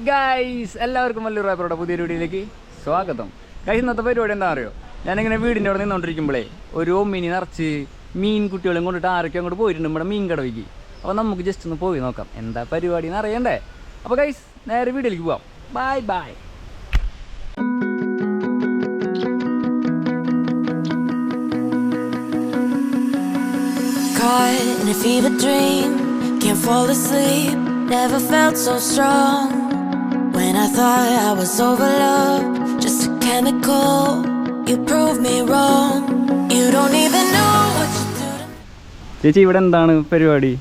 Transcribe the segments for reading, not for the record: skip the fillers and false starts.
Guys എല്ലാവർക്കും വലിയ റാപ്പറുടെ പുതിയൊരു വീഡിയോയിലേക്ക് സ്വാഗതം. ഗൈസ് ഇന്നത്തെ പരിപാടി എന്താ അറിയോ, ഞാനിങ്ങനെ വീടിൻ്റെ അവിടെ നിന്നുകൊണ്ടിരിക്കുമ്പോഴേ ഒരു ഒമ്മിനി നിറച്ച് മീൻ കുട്ടികളെയും കൊണ്ടിട്ട് ആരൊക്കെ അങ്ങോട്ട് പോയിട്ടുണ്ട് നമ്മുടെ മീൻ കടവിക്ക്. അപ്പോൾ നമുക്ക് ജസ്റ്റ് ഒന്ന് പോയി നോക്കാം എന്താ പരിപാടി എന്ന് അറിയണ്ടേ. അപ്പോൾ ഗൈസ് നേരെ വീഡിയോയിലേക്ക് പോവാം. Bye bye. Caught in a fever dream, can't fall asleep, never felt so strong. When I thought I was over love, just a chemical, you proved me wrong. You don't even know what you do to me. ചേച്ചി ഇവിടെ എന്താണ് പരിപാടി?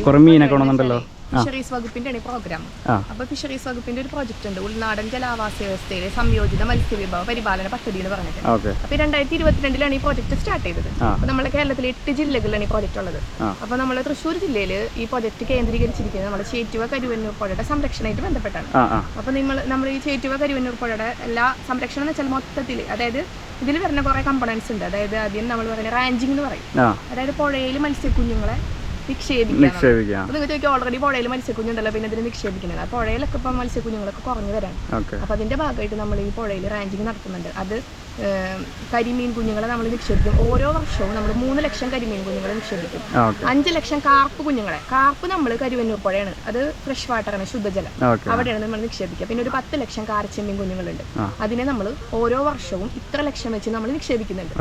കുറേ മീനൊക്കെ ഉണ്ടെന്നുണ്ടല്ലോ. Fisheries വകുപ്പിന്റെ programme. അപ്പൊ fisheries വകുപ്പിന്റെ ഒരു പ്രോജക്ട് ഉണ്ട്, ഉൾനാടൻ ജലാവാസ വ്യവസ്ഥയിലെ സംയോജിത മത്സ്യവിഭവ പരിപാലന പദ്ധതി എന്ന് പറഞ്ഞിട്ട്. അപ്പൊ 2022 ഈ പ്രോജക്ട് സ്റ്റാർട്ട് ചെയ്തത്. അപ്പൊ നമ്മളെ കേരളത്തിലെ 8 ജില്ലകളിലാണ് ഈ പ്രോജക്ട് ഉള്ളത്. അപ്പൊ നമ്മളെ തൃശ്ശൂർ ജില്ലയിൽ ഈ പ്രോജക്ട് കേന്ദ്രീകരിച്ചിരിക്കുന്നത് നമ്മുടെ ചേറ്റുവ കരുവന്നൂർ പുഴയുടെ സംരക്ഷണമായിട്ട് ബന്ധപ്പെട്ടാണ്. അപ്പൊ നമ്മൾ ഈ ചേറ്റുവ കരുവന്നൂർ പുഴയുടെ എല്ലാ സംരക്ഷണം എന്ന് വെച്ചാൽ മൊത്തത്തിൽ, അതായത് ഇതിൽ വരുന്ന കുറെ കമ്പോണൻസ് ഉണ്ട്. അതായത് ആദ്യം നമ്മൾ പറയുന്നത് റാഞ്ചിങ് എന്ന് പറയും. അതായത് പുഴയിൽ മത്സ്യക്കുഞ്ഞുങ്ങളെ നിക്ഷേപിക്കാം. നിങ്ങൾക്ക് ചോദിക്കാം, ഓൾറെഡി പുഴയിൽ മത്സ്യക്കുഞ്ഞുണ്ടല്ലോ, പിന്നെ ഇതിന് നിക്ഷേപിക്കുന്നില്ല. പുഴയിലൊക്കെ ഇപ്പം മത്സ്യക്കുഞ്ഞുങ്ങളൊക്കെ കുറഞ്ഞു വരാണ്. അപ്പൊ അതിന്റെ ഭാഗമായിട്ട് നമ്മൾ ഈ പുഴയിൽ റാഞ്ചിങ് നടത്തുന്നുണ്ട്. അത് കരിമീൻ കുഞ്ഞുങ്ങളെ നമ്മൾ നിക്ഷേപിക്കും. ഓരോ വർഷവും നമ്മൾ 3 ലക്ഷം കരിമീൻ കുഞ്ഞുങ്ങളെ നിക്ഷേപിക്കും. 5 ലക്ഷം കാർപ്പ് കുഞ്ഞുങ്ങളെ. കാർപ്പ് നമ്മൾ കരുവന്നൂർ പുഴയാണ്, അത് ഫ്രഷ് വാട്ടറാണ്, ശുദ്ധജലം, അവിടെയാണ് നമ്മൾ നിക്ഷേപിക്കുക. പിന്നെ ഒരു 10 ലക്ഷം കാരച്ചെമ്മീൻ കുഞ്ഞുങ്ങളുണ്ട്. അതിനെ നമ്മൾ ഓരോ വർഷവും ഇത്ര ലക്ഷം വെച്ച് നമ്മൾ നിക്ഷേപിക്കുന്നുണ്ട്.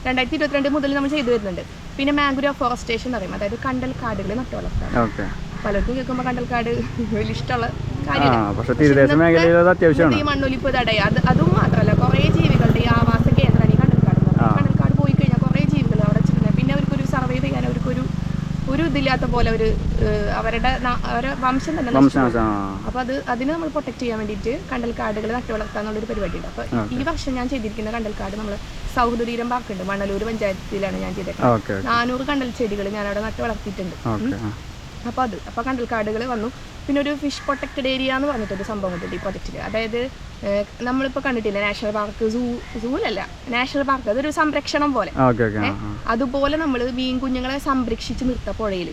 2022 മുതൽ നമ്മൾ ചെയ്തു വരുന്നുണ്ട്. പിന്നെ മാംഗ്രോ ഫോറസ്റ്റേഷൻ എന്ന് പറയും, അതായത് കണ്ടൽ കാടുകൾ നട്ടുവളർത്താൻ. പലർക്കും കേൾക്കുമ്പോൾ കണ്ടൽക്കാട് വലിയ ഇഷ്ടമുള്ള കാര്യമാണ്. ഈ മണ്ണൊലിപ്പ് തടയുക, അതും മാത്രമല്ല കുറെ ജീവികളുടെ ഈ ആവാസ കേന്ദ്രമാണ് ഈ കണ്ടൽക്കാട്. കണ്ടൽക്കാട് പോയി കഴിഞ്ഞാൽ കുറെ ജീവികൾ അവിടെ വെച്ചിട്ടുണ്ട്. പിന്നെ അവർക്കൊരു സർവൈവ് ചെയ്യാൻ അവർക്കൊരു ഇതില്ലാത്ത പോലെ അവരുടെ വംശം തന്നെ. അപ്പൊ അതിനെ നമ്മൾ പ്രൊട്ടക്ട് ചെയ്യാൻ വേണ്ടിയിട്ട് കണ്ടൽക്കാടുകൾ നട്ടുവളർത്താന്നുള്ളൊരു പരിപാടിയുണ്ട്. അപ്പൊ ഈ വർഷം ഞാൻ ചെയ്തിരിക്കുന്ന കണ്ടൽക്കാട് നമ്മൾ സൗഹൃദീരം പാർക്കുണ്ട്, മണലൂർ പഞ്ചായത്തിലാണ് ഞാൻ ചെയ്തേക്കുന്നത്. 400 കണ്ടൽ ചെടികൾ ഞാൻ അവിടെ നട്ടു വളർത്തിയിട്ടുണ്ട്. അപ്പൊ കണ്ടൽക്കാടുകൾ വന്നു. പിന്നെ ഒരു ഫിഷ് പ്രൊട്ടക്റ്റഡ് ഏരിയ എന്ന് പറഞ്ഞിട്ടൊരു സംഭവം ഉണ്ട് ഈ പ്രൊജക്റ്റിൽ. അതായത് നമ്മളിപ്പോൾ കണ്ടിട്ടില്ല നാഷണൽ പാർക്ക്, സൂലല്ല നാഷണൽ പാർക്ക്, അതൊരു സംരക്ഷണം പോലെ. അതുപോലെ നമ്മൾ മീൻ കുഞ്ഞുങ്ങളെ സംരക്ഷിച്ച് നിർത്താം പുഴയിൽ.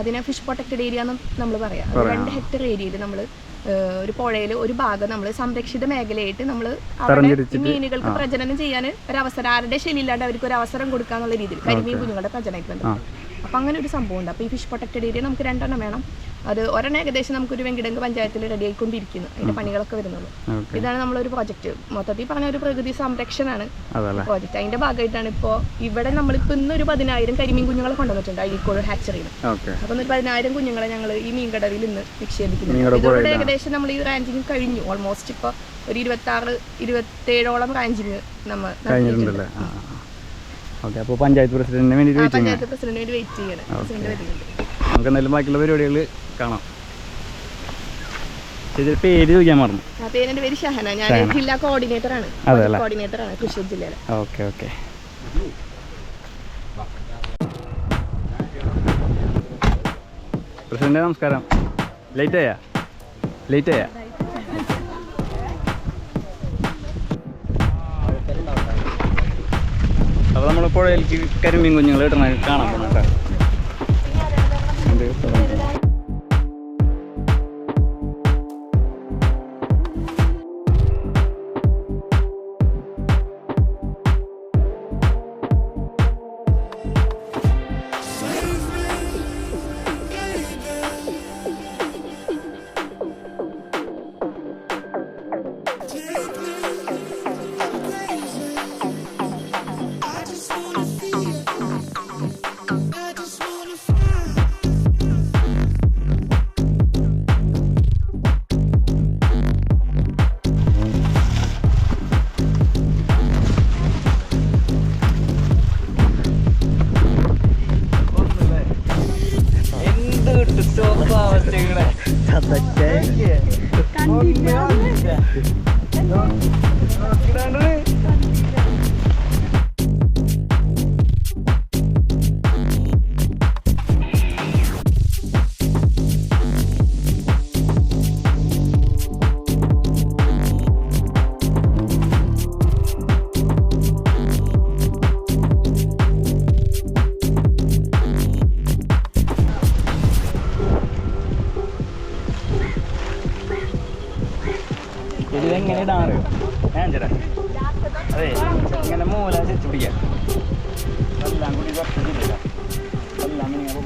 അതിനെ ഫിഷ് പ്രൊട്ടക്റ്റഡ് ഏരിയ എന്ന് നമ്മൾ പറയാം. 2 ഹെക്ടർ ഏരിയയിൽ നമ്മൾ ഒരു പുഴയിൽ ഒരു ഭാഗം നമ്മൾ സംരക്ഷിത മേഖലയായിട്ട് നമ്മൾ അവിടെ മീനുകൾക്ക് പ്രജനനം ചെയ്യാൻ ഒരു അവസരം, ആരുടെ ശല്യമില്ലാണ്ട് അവർക്ക് ഒരു അവസരം കൊടുക്കാന്നുള്ള രീതിയിൽ കരിമീൻ കുഞ്ഞുങ്ങളുടെ പ്രജനനത്തിന് ബന്ധപ്പെട്ട്. അപ്പം അങ്ങനെ ഒരു സംഭവം ഉണ്ട്. അപ്പോൾ ഈ ഫിഷ് പ്രൊട്ടക്റ്റഡ് ഏരിയ നമുക്ക് 2 എണ്ണം വേണം. അത് ഒരെണ്ണം ഏകദേശം നമുക്കൊരു വെങ്കിടങ്ക് പഞ്ചായത്തിൽ റെഡി ആയിക്കൊണ്ടിരിക്കുന്നു, അതിന്റെ പണികളൊക്കെ വരുന്നുള്ളൂ. ഇതാണ് നമ്മളൊരു പ്രോജക്റ്റ്. മൊത്തത്തിൽ പറഞ്ഞ ഒരു പ്രകൃതി സംരക്ഷണമാണ് പ്രോജക്റ്റ്. അതിന്റെ ഭാഗമായിട്ടാണ് ഇപ്പോൾ ഇവിടെ നമ്മളിപ്പോൾ ഇന്നൊരു 10,000 കരിമീൻ കുഞ്ഞുങ്ങളെ കൊണ്ടുവന്നിട്ടുണ്ട് അഴീക്കോട് ഹാച്ചറിയിൽ. അപ്പം ഒരു 10,000 കുഞ്ഞുങ്ങളെ ഞങ്ങൾ ഈ മീൻകടവിൽ ഇന്ന് നിക്ഷേപിക്കുന്നു. ഇതോടെ ഏകദേശം നമ്മൾ ഈ റാഞ്ചിങ് കഴിഞ്ഞു. ഓൾമോസ്റ്റ് ഇപ്പോൾ ഒരു 26-27ഓളം റാഞ്ചിങ് നമ്മൾ നടത്തിയിട്ടുണ്ട്. അപ്പോൾ പഞ്ചായത്ത് പ്രസിഡന്റിന് വേണ്ടി വെയിറ്റ് ചെയ്യണം. നമുക്ക് എന്തായാലും ബാക്കിയുള്ള പരിപാടികൾ കാണാം. പേര് ചോദിക്കാൻ മറന്നു. പേരെന്റെ പേര് ഷഹന, ഞാൻ ജില്ലാ കോർഡിനേറ്ററാണ് തൃശ്ശൂർ ജില്ലയിലെ. ഓക്കെ. പ്രസിഡന്റ് നമസ്കാരം. ലേറ്റ് ആയാ? അപ്പോൾ നമ്മൾ പുഴയിലേക്ക് കരിമീൻ കുഞ്ഞുങ്ങൾ ഇടണ കാണാൻ പോകുന്നുണ്ട്. ഇതിലെങ്ങനെ ഇടാറിയോ ഞാൻ ചേട്ടാ അതെ ഇങ്ങനെ മൂല വെച്ച് പിടിക്കാം എല്ലാം കൂടി കുറച്ചിട്ടില്ല എല്ലാം ഇങ്ങനെ